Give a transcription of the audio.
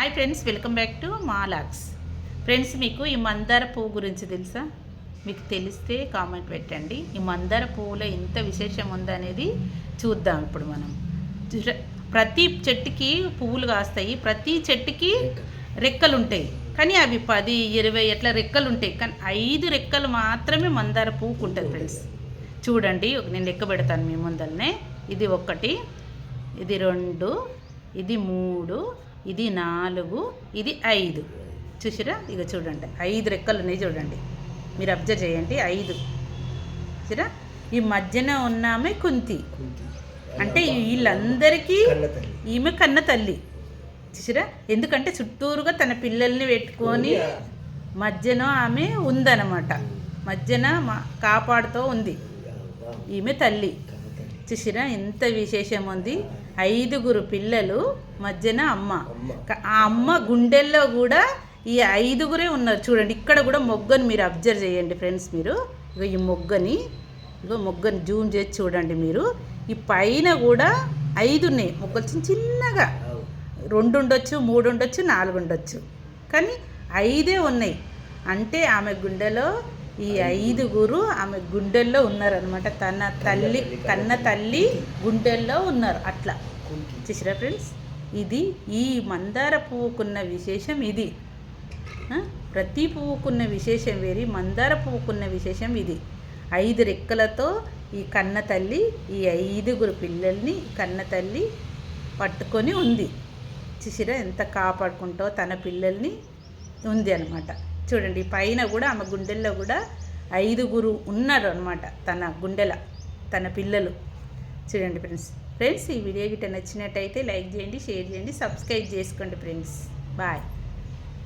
Hi friends, welcome back to మాలాక్స్. Friends, మీకు ఈ మందార పువ్వు గురించి తెలుసా? మీకు తెలిస్తే కామెంట్ పెట్టండి. ఈ మందార పువ్వులో ఎంత విశేషం ఉందనేది చూద్దాం ఇప్పుడు మనం. ప్రతి చెట్టుకి పువ్వులు కాస్తాయి, ప్రతి చెట్టుకి రెక్కలు ఉంటాయి, కానీ అవి 10, 20 ఎట్లా రెక్కలు ఉంటాయి, కానీ 5 రెక్కలు మాత్రమే మందార పువ్వుకు ఉంటుంది. ఫ్రెండ్స్ చూడండి, నేను లెక్క పెడతాను మీ ముందరనే. ఇది 1, ఇది 2, ఇది 3, ఇది 4, ఇది 5. చూసిరా? ఇక చూడండి, 5 రెక్కలు ఉన్నాయి. చూడండి, మీరు అబ్జర్వ్ చేయండి. 5 చూసిరా? ఈ మధ్యన ఉన్నామే కుంతి, అంటే వీళ్ళందరికీ ఈమె కన్న తల్లి. చూసిరా? ఎందుకంటే చుట్టూరుగా తన పిల్లల్ని పెట్టుకొని మధ్యన ఆమె ఉందన్నమాట. మధ్యన కాపాడుతూ ఉంది ఈమె తల్లి. చూసిరా? ఎంత విశేషం ఉంది. 5 పిల్లలు, మధ్యన అమ్మ. ఆ అమ్మ గుండెల్లో కూడా ఈ 5 ఉన్నారు. చూడండి, ఇక్కడ కూడా మొగ్గను మీరు అబ్జర్వ్ చేయండి ఫ్రెండ్స్. మీరు ఇగో ఈ మొగ్గని జూమ్ చేసి చూడండి మీరు. ఈ పైన కూడా 5 ఉన్నాయి మొగ్గలు, చిన్నగా. 2 ఉండొచ్చు, 3 ఉండొచ్చు, 4 ఉండొచ్చు, కానీ 5 ఉన్నాయి. అంటే ఆమె గుండెలో ఈ 5 ఆమె గుండెల్లో ఉన్నారనమాట. తన తల్లి, కన్న తల్లి గుండెల్లో ఉన్నారు. అట్లా చూసిరా ఫ్రెండ్స్? ఇది ఈ మందార పువ్వుకున్న విశేషం. ఇది ప్రతి పువ్వుకున్న విశేషం వేరి, మందార పువ్వుకున్న విశేషం ఇది. 5 రెక్కలతో ఈ కన్న తల్లి ఈ 5 పిల్లల్ని కన్న తల్లి పట్టుకొని ఉంది. చూసిరా? ఎంత కాపాడుకుంటో తన పిల్లల్ని ఉంది అనమాట. చూడండి, పైన కూడా ఆమె గుండెల్లో కూడా 5 ఉన్నారు అనమాట. తన గుండెల తన పిల్లలు. చూడండి ఫ్రెండ్స్, ఈ వీడియో గిట్ట నచ్చినట్టయితే లైక్ చేయండి, షేర్ చేయండి, సబ్స్క్రైబ్ చేసుకోండి ఫ్రెండ్స్. బాయ్.